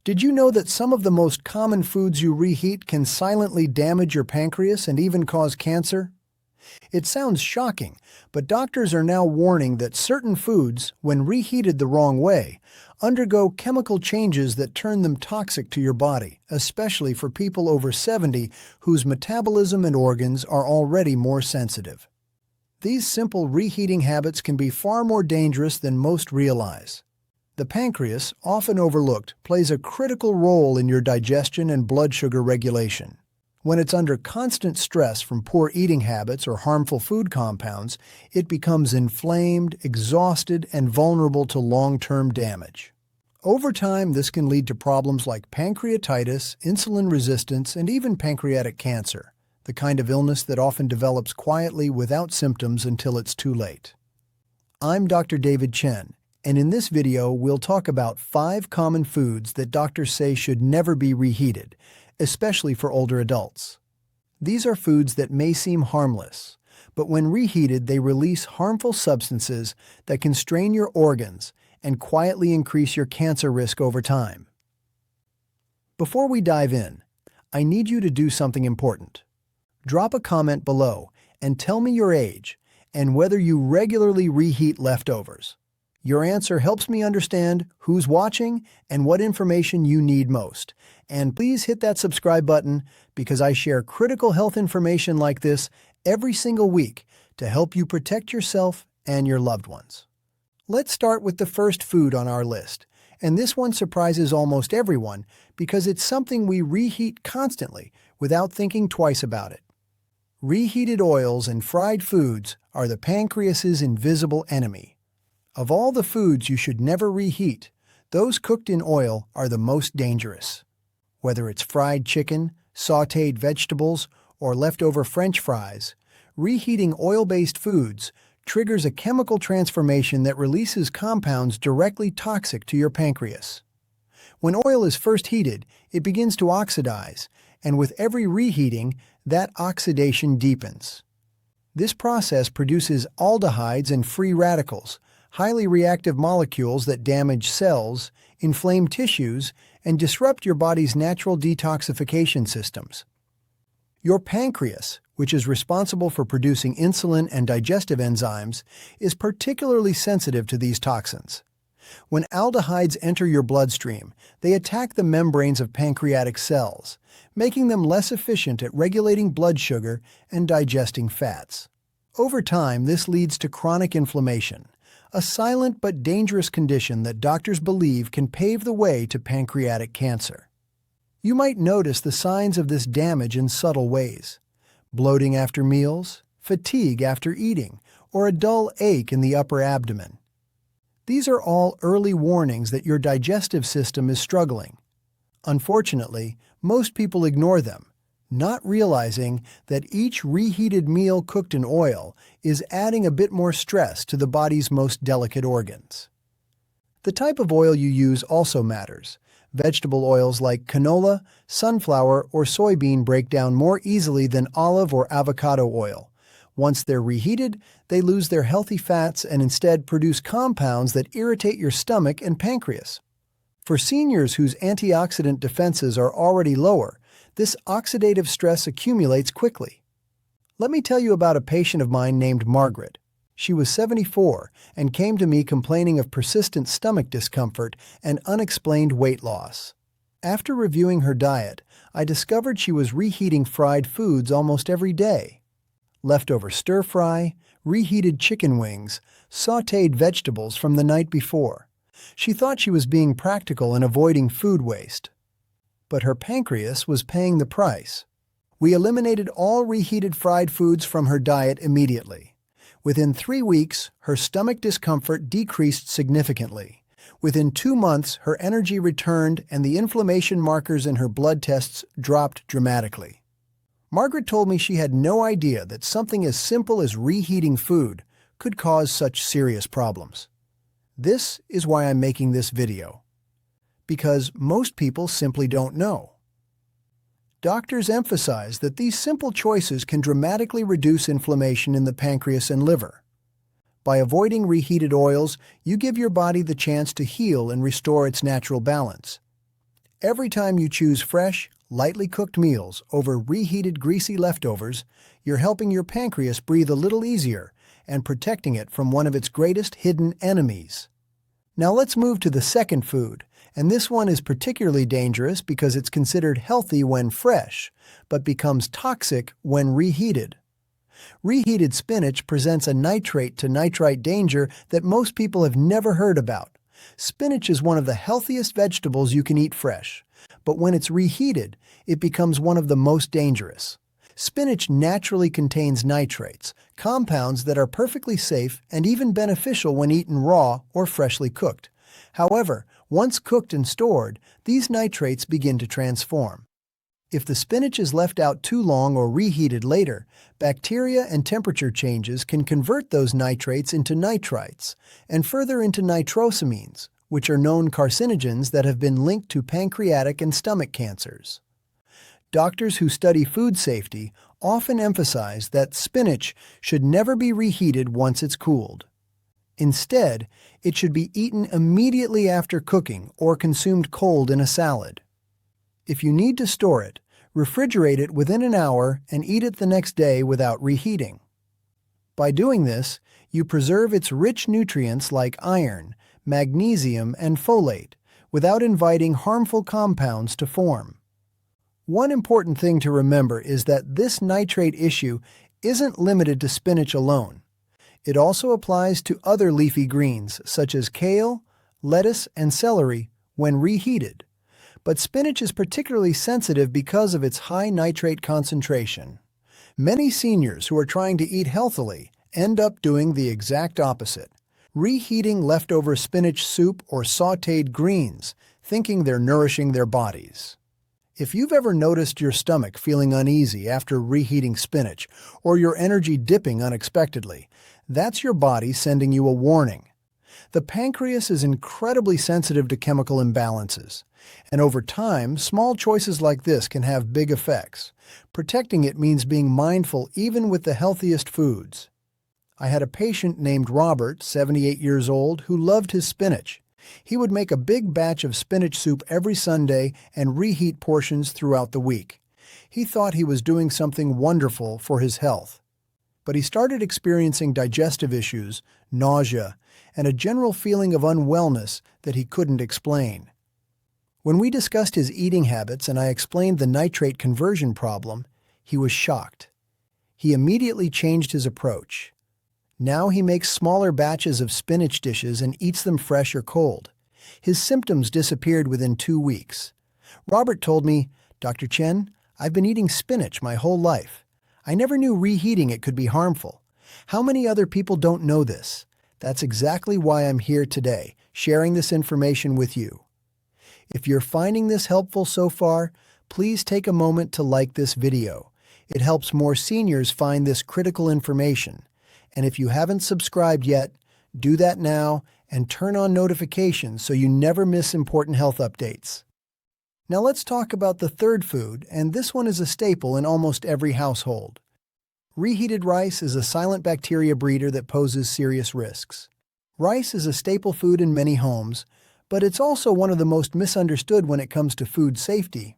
Did you know that some of the most common foods you reheat can silently damage your pancreas and even cause cancer? It sounds shocking, but doctors are now warning that certain foods, when reheated the wrong way, undergo chemical changes that turn them toxic to your body, especially for people over 70 whose metabolism and organs are already more sensitive. These simple reheating habits can be far more dangerous than most realize. The pancreas, often overlooked, plays a critical role in your digestion and blood sugar regulation. When it's under constant stress from poor eating habits or harmful food compounds, it becomes inflamed, exhausted, and vulnerable to long-term damage. Over time, this can lead to problems like pancreatitis, insulin resistance, and even pancreatic cancer, the kind of illness that often develops quietly without symptoms until it's too late. I'm Dr. David Chen, and in this video we'll talk about 5 common foods that doctors say should never be reheated, especially for older adults. These are foods that may seem harmless, but when reheated they release harmful substances that can strain your organs and quietly increase your cancer risk over time. Before we dive in, I need you to do something important. Drop a comment below and tell me your age and whether you regularly reheat leftovers. Your answer helps me understand who's watching and what information you need most. And please hit that subscribe button because I share critical health information like this every single week to help you protect yourself and your loved ones. Let's start with the first food on our list. And this one surprises almost everyone because it's something we reheat constantly without thinking twice about it. Reheated oils and fried foods are the pancreas's invisible enemy. Of all the foods you should never reheat, those cooked in oil are the most dangerous. Whether it's fried chicken, sautéed vegetables, or leftover French fries, reheating oil-based foods triggers a chemical transformation that releases compounds directly toxic to your pancreas. When oil is first heated, it begins to oxidize, and with every reheating, that oxidation deepens. This process produces aldehydes and free radicals, highly reactive molecules that damage cells, inflame tissues, and disrupt your body's natural detoxification systems. Your pancreas, which is responsible for producing insulin and digestive enzymes, is particularly sensitive to these toxins. When aldehydes enter your bloodstream, they attack the membranes of pancreatic cells, making them less efficient at regulating blood sugar and digesting fats. Over time, this leads to chronic inflammation, a silent but dangerous condition that doctors believe can pave the way to pancreatic cancer. You might notice the signs of this damage in subtle ways: bloating after meals, fatigue after eating, or a dull ache in the upper abdomen. These are all early warnings that your digestive system is struggling. Unfortunately, most people ignore them, not realizing that each reheated meal cooked in oil is adding a bit more stress to the body's most delicate organs. The type of oil you use also matters. Vegetable oils like canola, sunflower, or soybean break down more easily than olive or avocado oil. Once they're reheated, they lose their healthy fats and instead produce compounds that irritate your stomach and pancreas. For seniors whose antioxidant defenses are already lower, this oxidative stress accumulates quickly. Let me tell you about a patient of mine named Margaret. She was 74 and came to me complaining of persistent stomach discomfort and unexplained weight loss. After reviewing her diet, I discovered she was reheating fried foods almost every day. Leftover stir-fry, reheated chicken wings, sautéed vegetables from the night before. She thought she was being practical and avoiding food waste. But her pancreas was paying the price. We eliminated all reheated fried foods from her diet immediately. Within 3 weeks, her stomach discomfort decreased significantly. Within 2 months, her energy returned and the inflammation markers in her blood tests dropped dramatically. Margaret told me she had no idea that something as simple as reheating food could cause such serious problems. This is why I'm making this video. Because most people simply don't know. Doctors emphasize that these simple choices can dramatically reduce inflammation in the pancreas and liver. By avoiding reheated oils, you give your body the chance to heal and restore its natural balance. Every time you choose fresh, lightly cooked meals over reheated greasy leftovers, you're helping your pancreas breathe a little easier and protecting it from one of its greatest hidden enemies. Now let's move to the second food, and this one is particularly dangerous because it's considered healthy when fresh, but becomes toxic when reheated. Reheated spinach presents a nitrate to nitrite danger that most people have never heard about. Spinach is one of the healthiest vegetables you can eat fresh, but when it's reheated, it becomes one of the most dangerous. Spinach naturally contains nitrates, compounds that are perfectly safe and even beneficial when eaten raw or freshly cooked. However, once cooked and stored, these nitrates begin to transform. If the spinach is left out too long or reheated later, bacteria and temperature changes can convert those nitrates into nitrites and further into nitrosamines, which are known carcinogens that have been linked to pancreatic and stomach cancers. Doctors who study food safety often emphasize that spinach should never be reheated once it's cooled. Instead, it should be eaten immediately after cooking or consumed cold in a salad. If you need to store it, refrigerate it within an hour and eat it the next day without reheating. By doing this, you preserve its rich nutrients like iron, magnesium, and folate without inviting harmful compounds to form. One important thing to remember is that this nitrate issue isn't limited to spinach alone. It also applies to other leafy greens such as kale, lettuce, and celery when reheated. But spinach is particularly sensitive because of its high nitrate concentration. Many seniors who are trying to eat healthily end up doing the exact opposite, reheating leftover spinach soup or sautéed greens, thinking they're nourishing their bodies. If you've ever noticed your stomach feeling uneasy after reheating spinach, or your energy dipping unexpectedly, that's your body sending you a warning. The pancreas is incredibly sensitive to chemical imbalances, and over time, small choices like this can have big effects. Protecting it means being mindful even with the healthiest foods. I had a patient named Robert, 78 years old, who loved his spinach. He would make a big batch of spinach soup every Sunday and reheat portions throughout the week. He thought he was doing something wonderful for his health. But he started experiencing digestive issues, nausea, and a general feeling of unwellness that he couldn't explain. When we discussed his eating habits and I explained the nitrate conversion problem, he was shocked. He immediately changed his approach. Now he makes smaller batches of spinach dishes and eats them fresh or cold. His symptoms disappeared within 2 weeks. Robert told me, "Dr. Chen, I've been eating spinach my whole life. I never knew reheating it could be harmful. How many other people don't know this? That's exactly why I'm here today, sharing this information with you." If you're finding this helpful so far, please take a moment to like this video. It helps more seniors find this critical information. And if you haven't subscribed yet, do that now and turn on notifications so you never miss important health updates. Now let's talk about the third food, and this one is a staple in almost every household. Reheated rice is a silent bacteria breeder that poses serious risks. Rice is a staple food in many homes, but it's also one of the most misunderstood when it comes to food safety.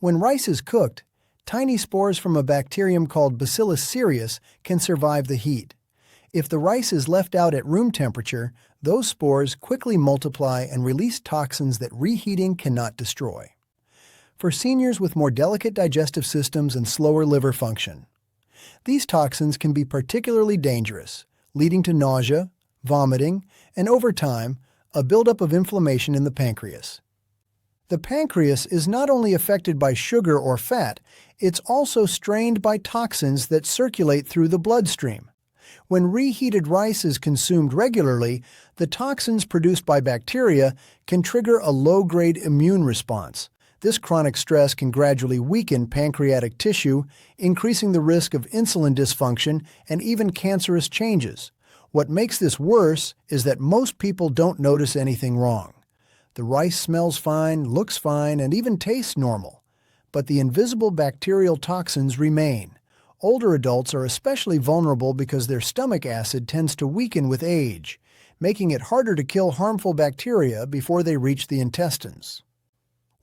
When rice is cooked, tiny spores from a bacterium called Bacillus cereus can survive the heat. If the rice is left out at room temperature, those spores quickly multiply and release toxins that reheating cannot destroy. For seniors with more delicate digestive systems and slower liver function, these toxins can be particularly dangerous, leading to nausea, vomiting, and over time, a buildup of inflammation in the pancreas. The pancreas is not only affected by sugar or fat, it's also strained by toxins that circulate through the bloodstream. When reheated rice is consumed regularly, the toxins produced by bacteria can trigger a low-grade immune response. This chronic stress can gradually weaken pancreatic tissue, increasing the risk of insulin dysfunction and even cancerous changes. What makes this worse is that most people don't notice anything wrong. The rice smells fine, looks fine, and even tastes normal. But the invisible bacterial toxins remain. Older adults are especially vulnerable because their stomach acid tends to weaken with age, making it harder to kill harmful bacteria before they reach the intestines.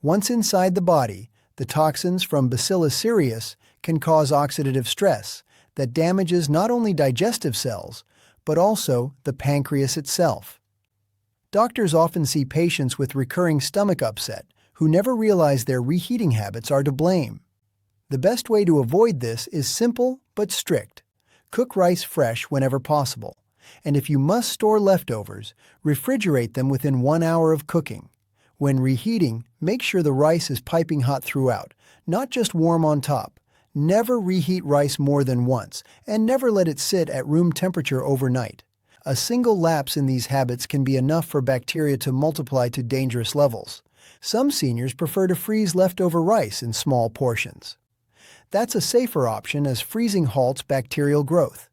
Once inside the body, the toxins from Bacillus cereus can cause oxidative stress that damages not only digestive cells, but also the pancreas itself. Doctors often see patients with recurring stomach upset who never realize their reheating habits are to blame. The best way to avoid this is simple but strict. Cook rice fresh whenever possible, and if you must store leftovers, refrigerate them within 1 hour of cooking. When reheating, make sure the rice is piping hot throughout, not just warm on top. Never reheat rice more than once, and never let it sit at room temperature overnight. A single lapse in these habits can be enough for bacteria to multiply to dangerous levels. Some seniors prefer to freeze leftover rice in small portions. That's a safer option as freezing halts bacterial growth.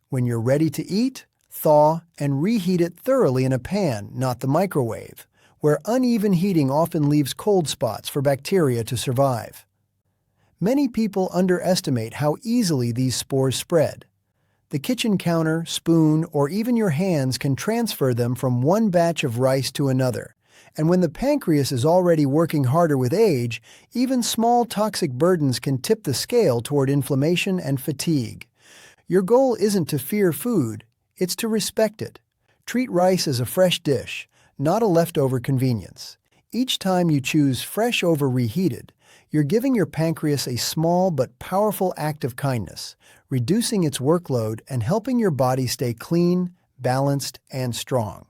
When you're ready to eat, thaw and reheat it thoroughly in a pan, not the microwave, where uneven heating often leaves cold spots for bacteria to survive. Many people underestimate how easily these spores spread. The kitchen counter, spoon, or even your hands can transfer them from one batch of rice to another. And when the pancreas is already working harder with age, even small toxic burdens can tip the scale toward inflammation and fatigue. Your goal isn't to fear food, it's to respect it. Treat rice as a fresh dish, not a leftover convenience. Each time you choose fresh over reheated, you're giving your pancreas a small but powerful act of kindness, reducing its workload and helping your body stay clean, balanced, and strong.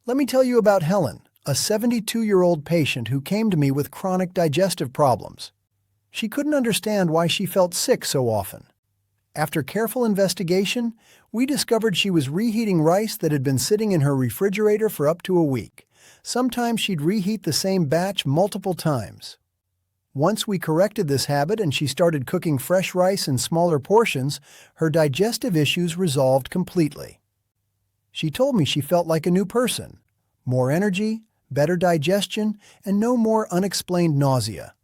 Let me tell you about Helen, a 72-year-old patient who came to me with chronic digestive problems. She couldn't understand why she felt sick so often. After careful investigation, we discovered she was reheating rice that had been sitting in her refrigerator for up to a week. Sometimes she'd reheat the same batch multiple times. Once we corrected this habit and she started cooking fresh rice in smaller portions, her digestive issues resolved completely. She told me she felt like a new person. More energy, better digestion, and no more unexplained nausea.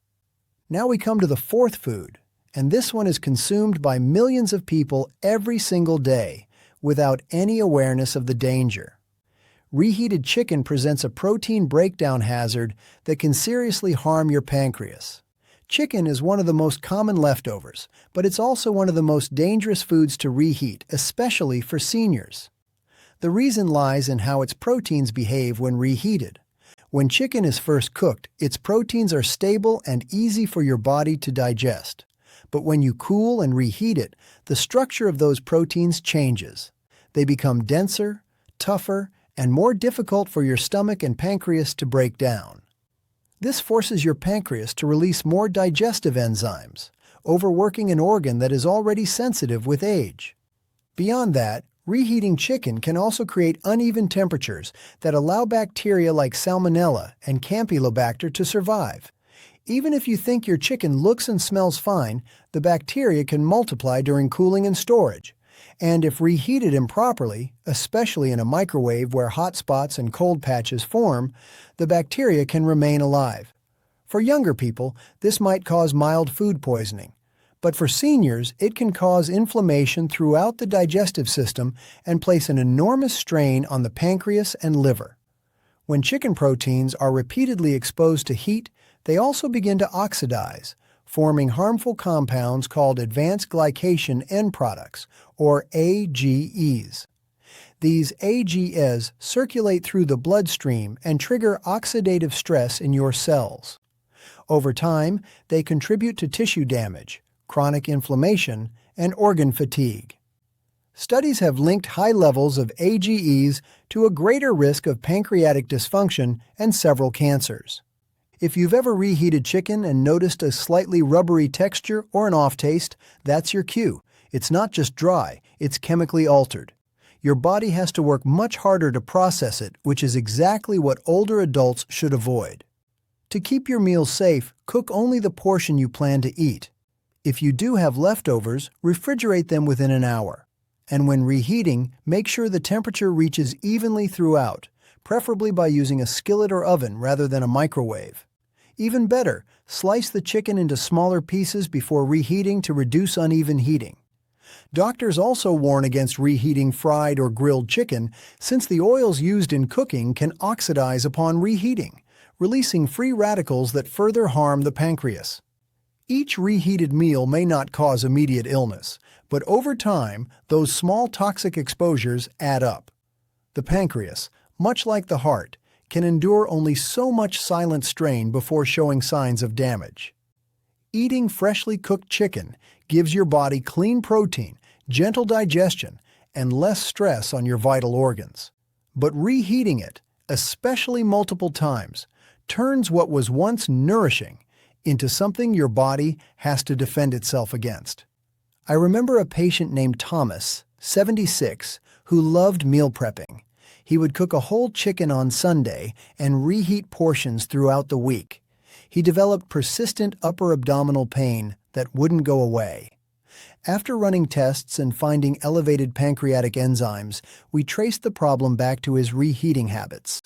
Now we come to the fourth food, and this one is consumed by millions of people every single day without any awareness of the danger. Reheated chicken presents a protein breakdown hazard that can seriously harm your pancreas. Chicken is one of the most common leftovers, but it's also one of the most dangerous foods to reheat, especially for seniors. The reason lies in how its proteins behave when reheated. When chicken is first cooked, its proteins are stable and easy for your body to digest. But when you cool and reheat it, the structure of those proteins changes. They become denser, tougher, and more difficult for your stomach and pancreas to break down. This forces your pancreas to release more digestive enzymes, overworking an organ that is already sensitive with age. Beyond that, reheating chicken can also create uneven temperatures that allow bacteria like Salmonella and Campylobacter to survive. Even if you think your chicken looks and smells fine, the bacteria can multiply during cooling and storage. And if reheated improperly, especially in a microwave where hot spots and cold patches form, the bacteria can remain alive. For younger people, this might cause mild food poisoning. But for seniors, it can cause inflammation throughout the digestive system and place an enormous strain on the pancreas and liver. When chicken proteins are repeatedly exposed to heat, they also begin to oxidize, forming harmful compounds called advanced glycation end products, or AGEs. These AGEs circulate through the bloodstream and trigger oxidative stress in your cells. Over time, they contribute to tissue damage, chronic inflammation, and organ fatigue. Studies have linked high levels of AGEs to a greater risk of pancreatic dysfunction and several cancers. If you've ever reheated chicken and noticed a slightly rubbery texture or an off-taste, that's your cue. It's not just dry, it's chemically altered. Your body has to work much harder to process it, which is exactly what older adults should avoid. To keep your meals safe, cook only the portion you plan to eat. If you do have leftovers, refrigerate them within an hour. And when reheating, make sure the temperature reaches evenly throughout, preferably by using a skillet or oven rather than a microwave. Even better, slice the chicken into smaller pieces before reheating to reduce uneven heating. Doctors also warn against reheating fried or grilled chicken since the oils used in cooking can oxidize upon reheating, releasing free radicals that further harm the pancreas. Each reheated meal may not cause immediate illness, but over time, those small toxic exposures add up. The pancreas, much like the heart, can endure only so much silent strain before showing signs of damage. Eating freshly cooked chicken gives your body clean protein, gentle digestion, and less stress on your vital organs. But reheating it, especially multiple times, turns what was once nourishing into something your body has to defend itself against. I remember a patient named Thomas, 76, who loved meal prepping. He would cook a whole chicken on Sunday and reheat portions throughout the week. He developed persistent upper abdominal pain that wouldn't go away. After running tests and finding elevated pancreatic enzymes, we traced the problem back to his reheating habits.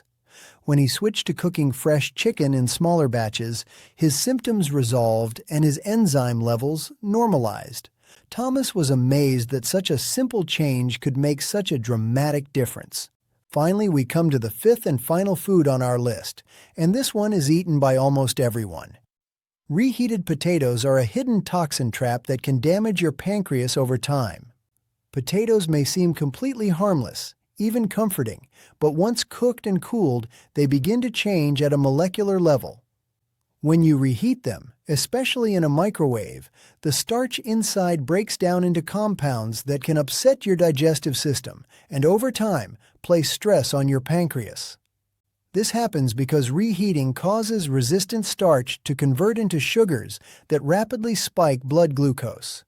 When he switched to cooking fresh chicken in smaller batches, his symptoms resolved and his enzyme levels normalized. Thomas was amazed that such a simple change could make such a dramatic difference. Finally, we come to the fifth and final food on our list, and this one is eaten by almost everyone. Reheated potatoes are a hidden toxin trap that can damage your pancreas over time. Potatoes may seem completely harmless, even comforting, but once cooked and cooled, they begin to change at a molecular level. When you reheat them, especially in a microwave, the starch inside breaks down into compounds that can upset your digestive system and over time place stress on your pancreas. This happens because reheating causes resistant starch to convert into sugars that rapidly spike blood glucose.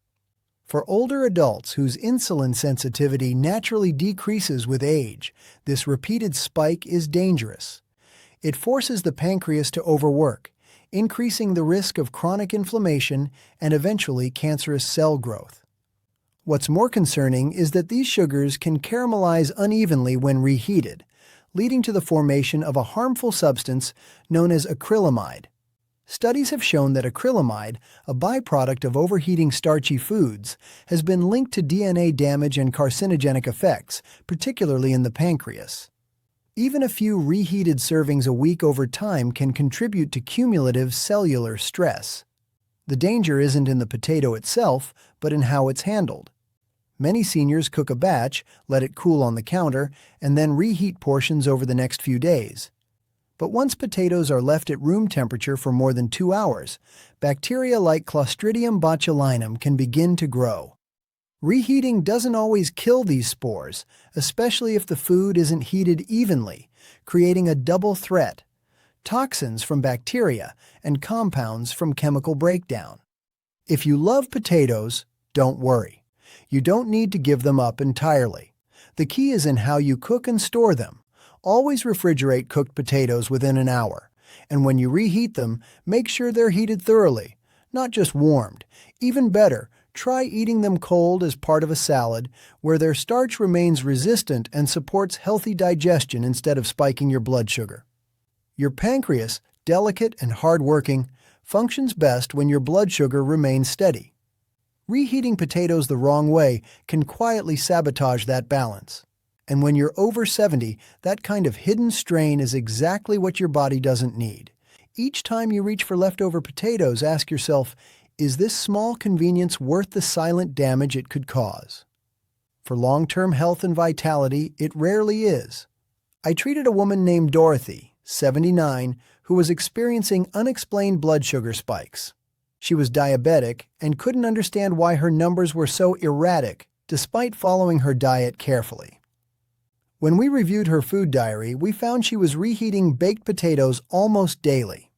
For older adults whose insulin sensitivity naturally decreases with age, this repeated spike is dangerous. It forces the pancreas to overwork, increasing the risk of chronic inflammation and eventually cancerous cell growth. What's more concerning is that these sugars can caramelize unevenly when reheated, leading to the formation of a harmful substance known as acrylamide. Studies have shown that acrylamide, a byproduct of overheating starchy foods, has been linked to DNA damage and carcinogenic effects, particularly in the pancreas. Even a few reheated servings a week over time can contribute to cumulative cellular stress. The danger isn't in the potato itself, but in how it's handled. Many seniors cook a batch, let it cool on the counter, and then reheat portions over the next few days. But once potatoes are left at room temperature for more than 2 hours, bacteria like Clostridium botulinum can begin to grow. Reheating doesn't always kill these spores, especially if the food isn't heated evenly, creating a double threat: toxins from bacteria and compounds from chemical breakdown. If you love potatoes, don't worry. You don't need to give them up entirely. The key is in how you cook and store them. Always refrigerate cooked potatoes within an hour, and when you reheat them, make sure they're heated thoroughly, not just warmed. Even better, try eating them cold as part of a salad, where their starch remains resistant and supports healthy digestion instead of spiking your blood sugar. Your pancreas, delicate and hardworking, functions best when your blood sugar remains steady. Reheating potatoes the wrong way can quietly sabotage that balance. And when you're over 70, that kind of hidden strain is exactly what your body doesn't need. Each time you reach for leftover potatoes, ask yourself, is this small convenience worth the silent damage it could cause? For long-term health and vitality, it rarely is. I treated a woman named Dorothy, 79, who was experiencing unexplained blood sugar spikes. She was diabetic and couldn't understand why her numbers were so erratic, despite following her diet carefully. When we reviewed her food diary, we found she was reheating baked potatoes almost daily.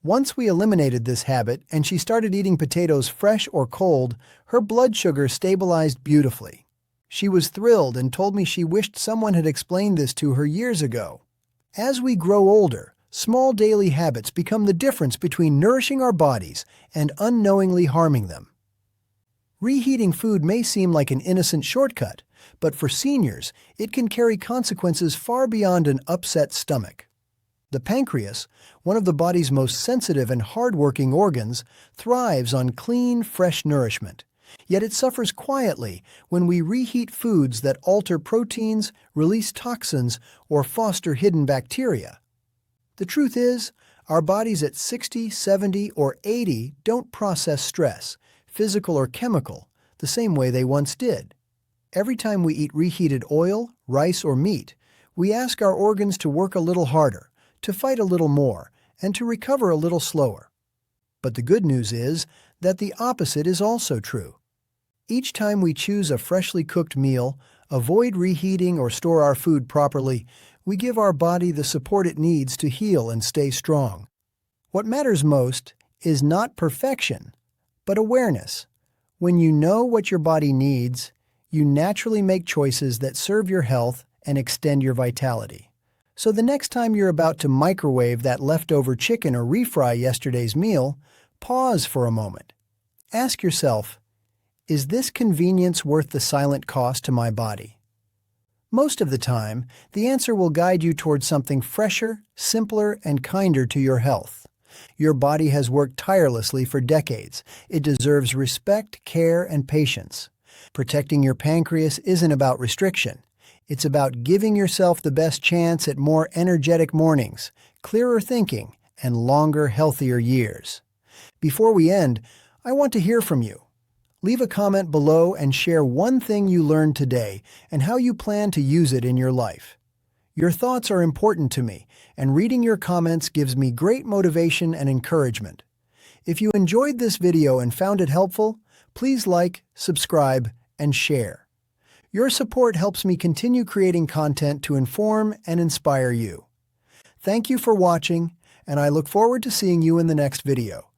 Once we eliminated this habit and she started eating potatoes fresh or cold, her blood sugar stabilized beautifully. She was thrilled and told me she wished someone had explained this to her years ago. As we grow older, small daily habits become the difference between nourishing our bodies and unknowingly harming them. Reheating food may seem like an innocent shortcut, but for seniors, it can carry consequences far beyond an upset stomach. The pancreas, one of the body's most sensitive and hardworking organs, thrives on clean, fresh nourishment. Yet it suffers quietly when we reheat foods that alter proteins, release toxins, or foster hidden bacteria. The truth is, our bodies at 60, 70, or 80 don't process stress, physical or chemical, the same way they once did. Every time we eat reheated oil, rice, or meat, we ask our organs to work a little harder, to fight a little more, and to recover a little slower. But the good news is that the opposite is also true. Each time we choose a freshly cooked meal, avoid reheating or store our food properly, we give our body the support it needs to heal and stay strong. What matters most is not perfection, but awareness. When you know what your body needs, you naturally make choices that serve your health and extend your vitality. So the next time you're about to microwave that leftover chicken or refry yesterday's meal, pause for a moment. Ask yourself, is this convenience worth the silent cost to my body? Most of the time, the answer will guide you towards something fresher, simpler, and kinder to your health. Your body has worked tirelessly for decades. It deserves respect, care, and patience. Protecting your pancreas isn't about restriction. It's about giving yourself the best chance at more energetic mornings, clearer thinking, and longer, healthier years. Before we end, I want to hear from you. Leave a comment below and share one thing you learned today and how you plan to use it in your life. Your thoughts are important to me, and reading your comments gives me great motivation and encouragement. If you enjoyed this video and found it helpful, please like, subscribe, and share. Your support helps me continue creating content to inform and inspire you. Thank you for watching, and I look forward to seeing you in the next video.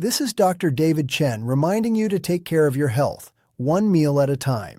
This is Dr. David Chen reminding you to take care of your health, one meal at a time.